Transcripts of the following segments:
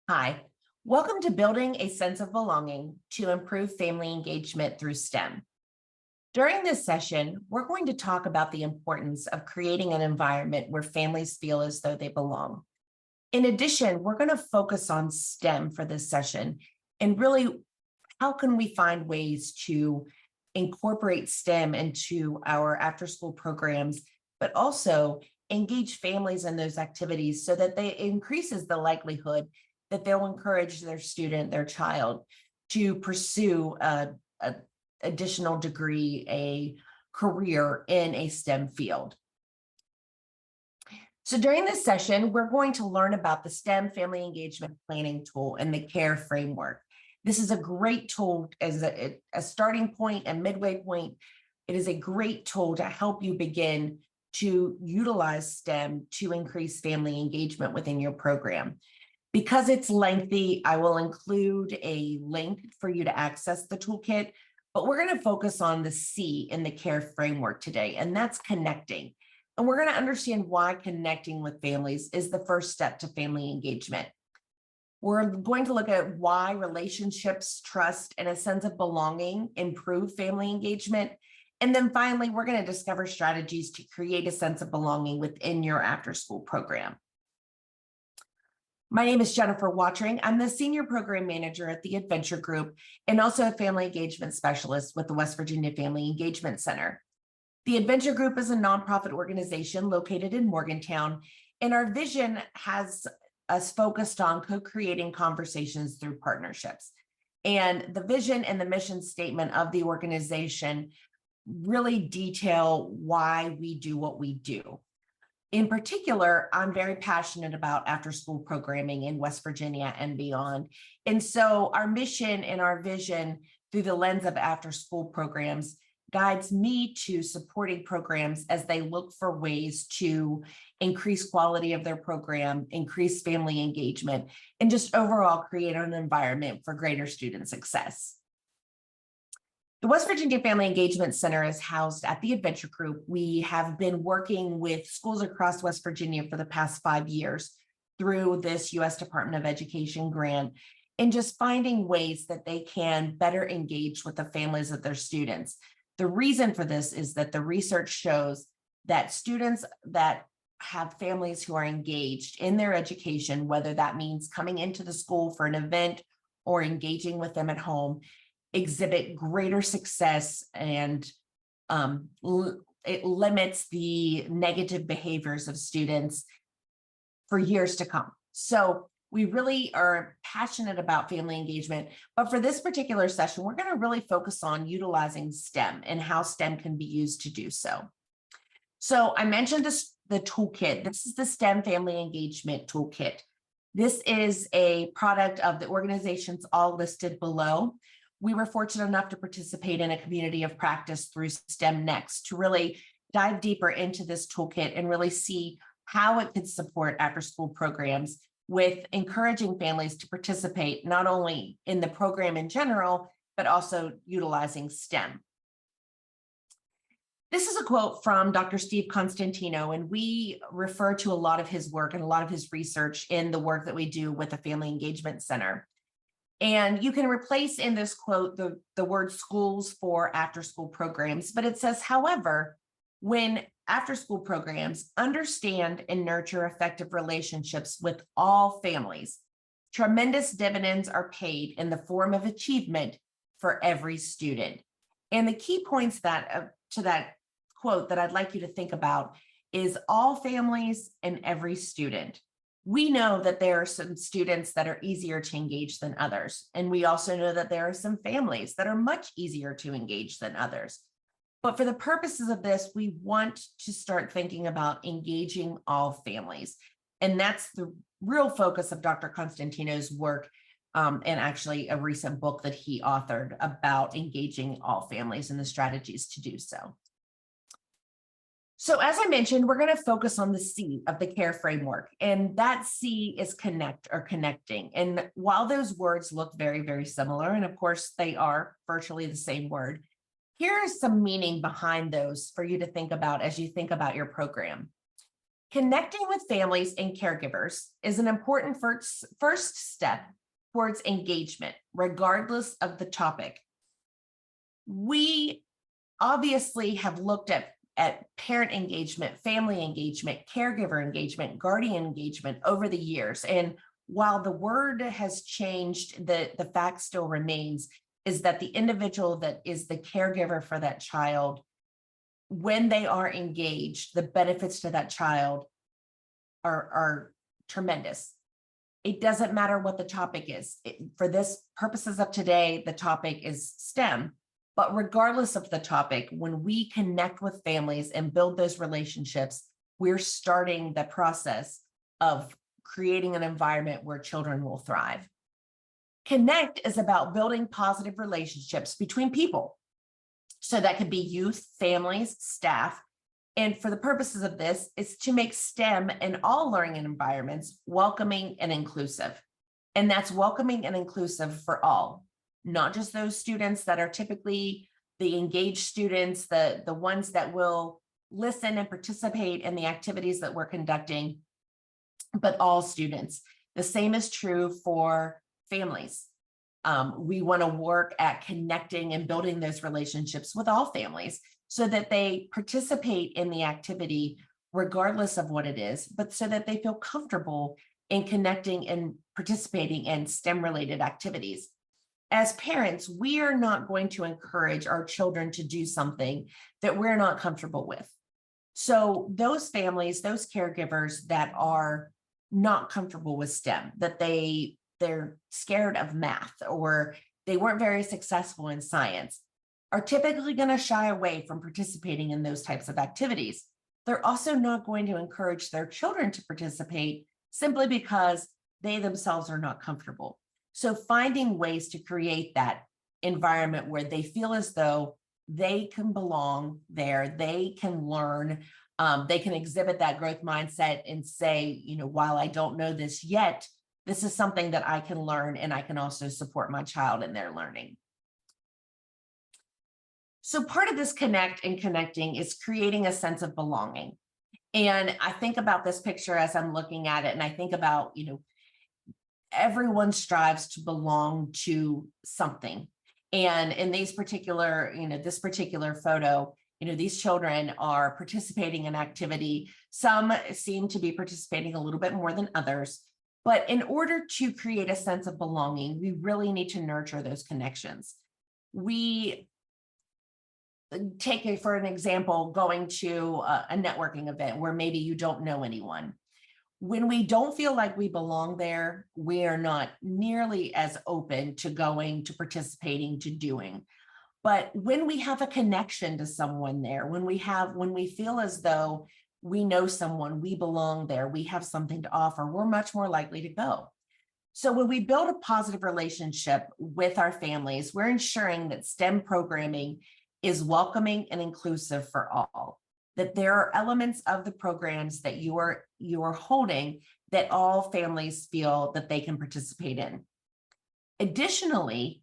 Hi, welcome to Building a Sense of Belonging to Improve Family Engagement through STEM. During this session, we're going to talk about the importance of creating an environment where families feel as though they belong. In addition, we're going to focus on STEM for this session and really how can we find ways to incorporate STEM into our after-school programs, but also engage families in those activities so that they increases the likelihood that they'll encourage their student, their child, to pursue a additional degree, a career in a STEM field. So during this session, we're going to learn about the STEM Family Engagement Planning Tool and the CARE framework. This is a great tool as a starting point and midway point. It is a great tool to help you begin to utilize STEM to increase family engagement within your program. Because it's lengthy, I will include a link for you to access the toolkit, but we're going to focus on the C in the CARE framework today, and that's connecting. And we're going to understand why connecting with families is the first step to family engagement. We're going to look at why relationships, trust, and a sense of belonging improve family engagement. And then finally, we're going to discover strategies to create a sense of belonging within your after-school program. My name is Jennifer Wotring. I'm the Senior Program Manager at the EdVenture Group and also a Family Engagement Specialist with the West Virginia Family Engagement Center. The EdVenture Group is a nonprofit organization located in Morgantown, and our vision has us focused on co-creating conversations through partnerships. And the vision and the mission statement of the organization really detail why we do what we do. In particular, I'm very passionate about after-school programming in West Virginia and beyond. And so our mission and our vision through the lens of after-school programs guides me to supporting programs as they look for ways to increase quality of their program, increase family engagement, and just overall create an environment for greater student success. The West Virginia Family Engagement Center is housed at the EdVenture Group. We have been working with schools across West Virginia for the past 5 years through this U.S. Department of Education grant and just finding ways that they can better engage with the families of their students. The reason for this is that the research shows that students that have families who are engaged in their education, whether that means coming into the school for an event or engaging with them at home, exhibit greater success, and it limits the negative behaviors of students for years to come. So we really are passionate about family engagement, but for this particular session, we're going to really focus on utilizing STEM and how STEM can be used to do so. So I mentioned the toolkit. This is the STEM Family Engagement Toolkit. This is a product of the organizations all listed below. We were fortunate enough to participate in a community of practice through STEM Next to really dive deeper into this toolkit and really see how it could support after-school programs with encouraging families to participate not only in the program in general, but also utilizing STEM. This is a quote from Dr. Steve Constantino, and we refer to a lot of his work and a lot of his research in the work that we do with the Family Engagement Center. And you can replace in this quote the word schools for after-school programs, but it says, however, when after-school programs understand and nurture effective relationships with all families, tremendous dividends are paid in the form of achievement for every student. And the key points to that quote that I'd like you to think about is all families and every student. We know that there are some students that are easier to engage than others. And we also know that there are some families that are much easier to engage than others. But for the purposes of this, we want to start thinking about engaging all families. And that's the real focus of Dr. Constantino's work, and actually a recent book that he authored about engaging all families and the strategies to do so. So as I mentioned, we're going to focus on the C of the CARE framework, and that C is connect or connecting. And while those words look very, very similar, and of course they are virtually the same word, here is some meaning behind those for you to think about as you think about your program. Connecting with families and caregivers is an important first step towards engagement, regardless of the topic. We obviously have looked at parent engagement, family engagement, caregiver engagement, guardian engagement over the years. And while the word has changed, the fact still remains is that the individual that is the caregiver for that child, when they are engaged, the benefits to that child are tremendous. It doesn't matter what the topic is. For this purposes of today, the topic is STEM. But regardless of the topic, when we connect with families and build those relationships, we're starting the process of creating an environment where children will thrive. Connect is about building positive relationships between people. So that could be youth, families, staff. And for the purposes of this, is to make STEM and all learning environments welcoming and inclusive. And that's welcoming and inclusive for all, not just those students that are typically the engaged students, the ones that will listen and participate in the activities that we're conducting, but all students. The same is true for families. We want to work at connecting and building those relationships with all families so that they participate in the activity regardless of what it is, but so that they feel comfortable in connecting and participating in STEM-related activities. As parents, we are not going to encourage our children to do something that we're not comfortable with. So those families, those caregivers that are not comfortable with STEM, that they're scared of math or they weren't very successful in science, are typically going to shy away from participating in those types of activities. They're also not going to encourage their children to participate simply because they themselves are not comfortable. So finding ways to create that environment where they feel as though they can belong there, they can learn, they can exhibit that growth mindset and say, while I don't know this yet, this is something that I can learn and I can also support my child in their learning. So part of this connect and connecting is creating a sense of belonging. And I think about this picture as I'm looking at it, and I think about, everyone strives to belong to something. And in these particular, this particular photo, these children are participating in activity. Some seem to be participating a little bit more than others. But in order to create a sense of belonging, we really need to nurture those connections. We take it for an example, going to a networking event where maybe you don't know anyone. When we don't feel like we belong there, we are not nearly as open to going, to participating, to doing. But when we have a connection to someone there, when we feel as though we know someone, we belong there, we have something to offer, we're much more likely to go. So when we build a positive relationship with our families, we're ensuring that STEM programming is welcoming and inclusive for all, that there are elements of the programs that you are holding that all families feel that they can participate in. Additionally,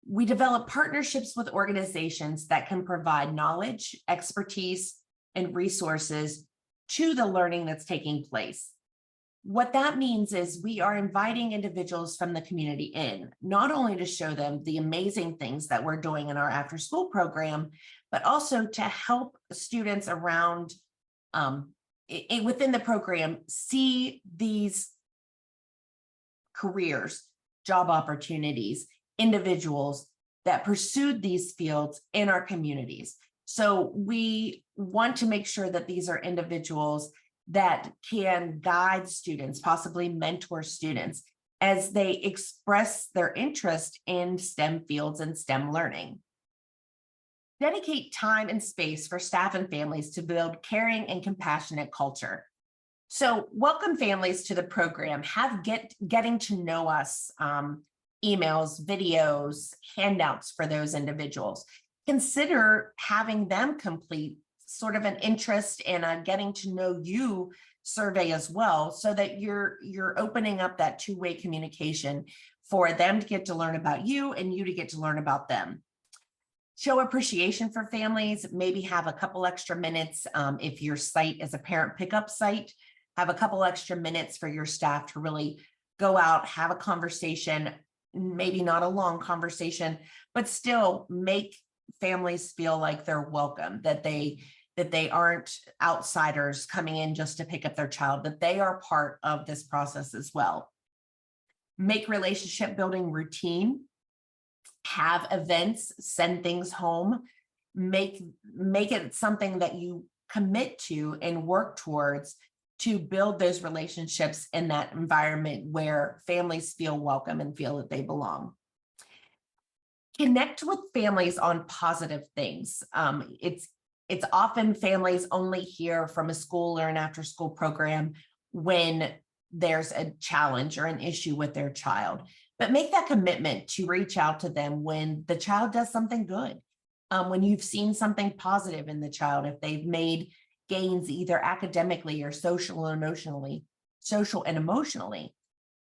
we develop partnerships with organizations that can provide knowledge, expertise, and resources to the learning that's taking place. What that means is we are inviting individuals from the community in, not only to show them the amazing things that we're doing in our after-school program, but also to help students around within the program see these careers, job opportunities, individuals that pursued these fields in our communities. So we want to make sure that these are individuals that can guide students, possibly mentor students as they express their interest in STEM fields and STEM learning. Dedicate time and space for staff and families to build caring and compassionate culture. So welcome families to the program, have getting to know us, emails, videos, handouts for those individuals. Consider having them complete sort of an interest in a getting to know you survey as well, so that you're opening up that two-way communication for them to get to learn about you and you to get to learn about them. Show appreciation for families, maybe have a couple extra minutes. If your site is a parent pickup site, have a couple extra minutes for your staff to really go out, have a conversation, maybe not a long conversation, but still make families feel like they're welcome, that they aren't outsiders coming in just to pick up their child, that they are part of this process as well. Make relationship building routine, have events, send things home, make it something that you commit to and work towards to build those relationships in that environment where families feel welcome and feel that they belong. Connect with families on positive things. It's often families only hear from a school or an after school program when there's a challenge or an issue with their child, but make that commitment to reach out to them when the child does something good. When you've seen something positive in the child, if they've made gains either academically or social and emotionally,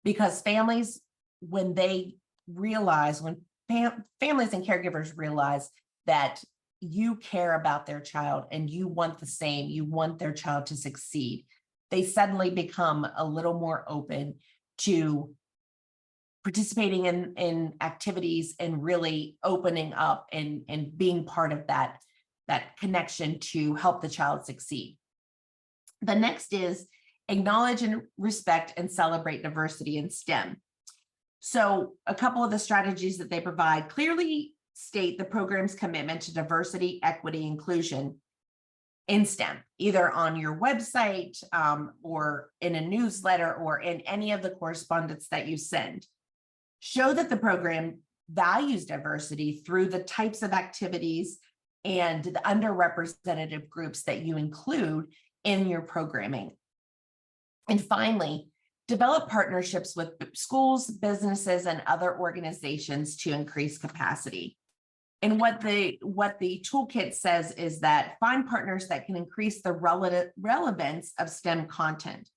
because families, when they realize, when families and caregivers realize that you care about their child and you want the same, you want their child to succeed, they suddenly become a little more open to participating in activities and really opening up and being part of that connection to help the child succeed. The next is acknowledge and respect and celebrate diversity in STEM. So a couple of the strategies that they provide clearly state the program's commitment to diversity, equity, inclusion in STEM, either on your website or in a newsletter or in any of the correspondence that you send. Show that the program values diversity through the types of activities and the underrepresented groups that you include in your programming. And finally, develop partnerships with schools, businesses, and other organizations to increase capacity. And what the toolkit says is that find partners that can increase the relevance of STEM content,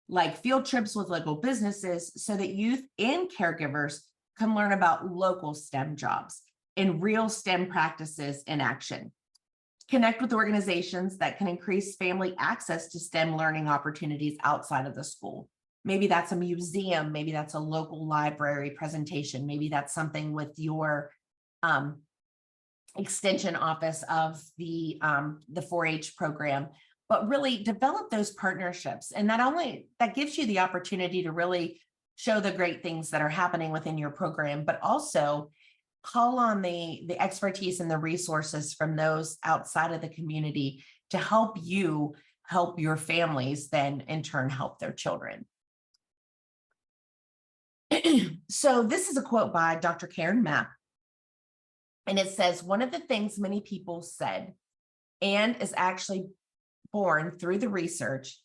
like field trips with local businesses, so that youth and caregivers can learn about local STEM jobs and real STEM practices in action. Connect with organizations that can increase family access to STEM learning opportunities outside of the school. Maybe that's a museum, maybe that's a local library presentation, maybe that's something with your extension office of the 4-H program, but really develop those partnerships. And that gives you the opportunity to really show the great things that are happening within your program, but also call on the expertise and the resources from those outside of the community to help you help your families, then in turn help their children. So this is a quote by Dr. Karen Mapp. And it says, one of the things many people said, and is actually born through the research,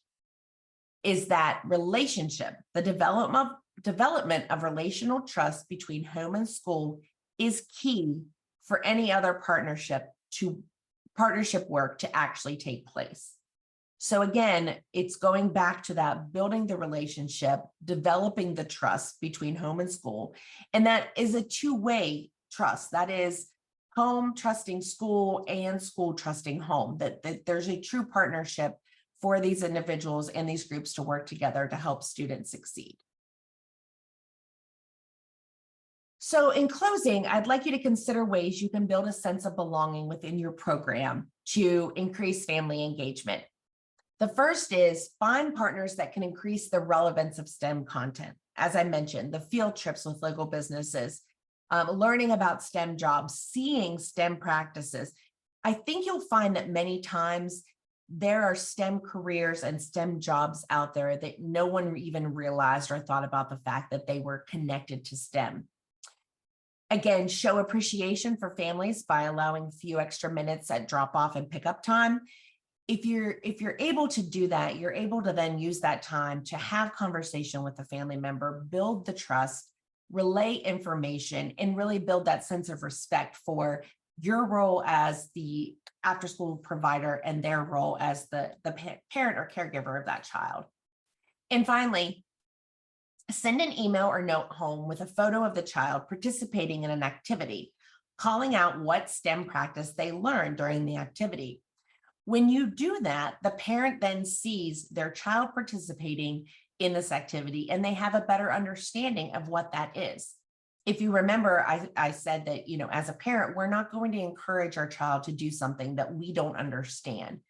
is that relationship, the development of relational trust between home and school is key for any other partnership work to actually take place. So again, it's going back to that, building the relationship, developing the trust between home and school. And that is a two-way trust. That is home trusting school and school trusting home, that there's a true partnership for these individuals and these groups to work together to help students succeed. So in closing, I'd like you to consider ways you can build a sense of belonging within your program to increase family engagement. The first is find partners that can increase the relevance of STEM content. As I mentioned, the field trips with local businesses, learning about STEM jobs, seeing STEM practices. I think you'll find that many times there are STEM careers and STEM jobs out there that no one even realized or thought about the fact that they were connected to STEM. Again, show appreciation for families by allowing a few extra minutes at drop off and pickup time. If you're able to do that, you're able to then use that time to have conversation with a family member, build the trust, relay information, and really build that sense of respect for your role as the after-school provider and their role as the parent or caregiver of that child. And finally, send an email or note home with a photo of the child participating in an activity. calling out what STEM practice they learned during the activity. When you do that, the parent then sees their child participating in this activity and they have a better understanding of what that is. If you remember, I said that, as a parent, we're not going to encourage our child to do something that we don't understand.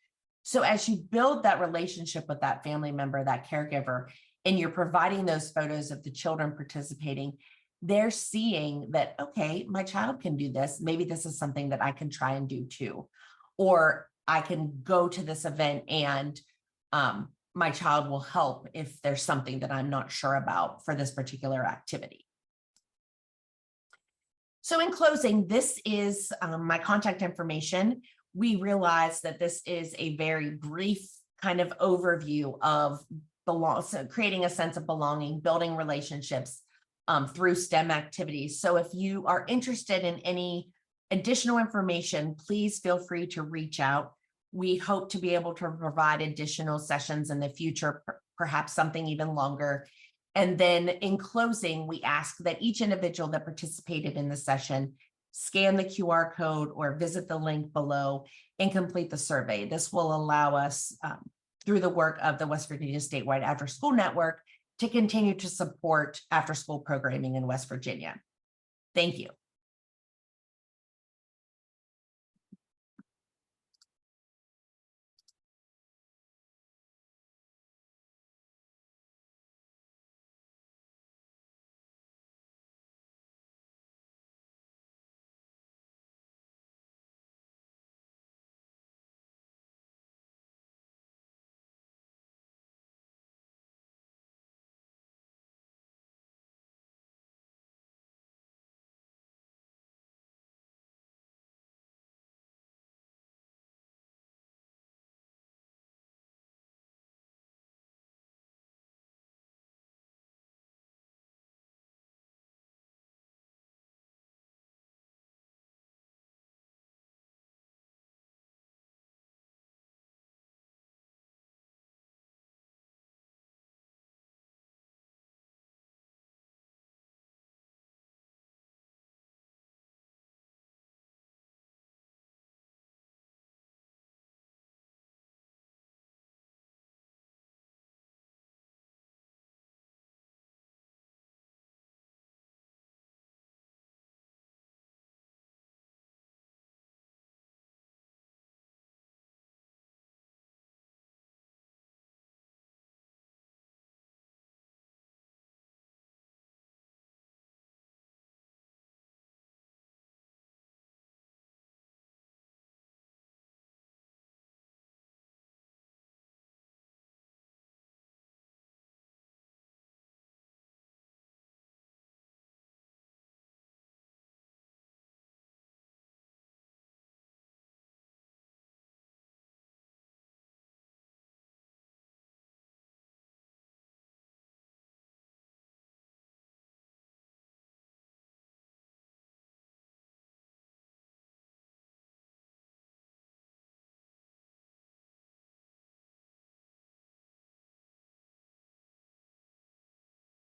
So as you build that relationship with that family member, that caregiver, and you're providing those photos of the children participating, they're seeing that, okay, my child can do this. Maybe this is something that I can try and do too. Or I can go to this event and my child will help if there's something that I'm not sure about for this particular activity. So in closing, this is my contact information. We realize that this is a very brief kind of overview of creating a sense of belonging, building relationships through STEM activities. So if you are interested in any additional information, please feel free to reach out. We hope to be able to provide additional sessions in the future, perhaps something even longer. And then in closing, we ask that each individual that participated in the session scan the QR code or visit the link below and complete the survey. This will allow us, through the work of the West Virginia Statewide Afterschool Network, to continue to support after-school programming in West Virginia. Thank you.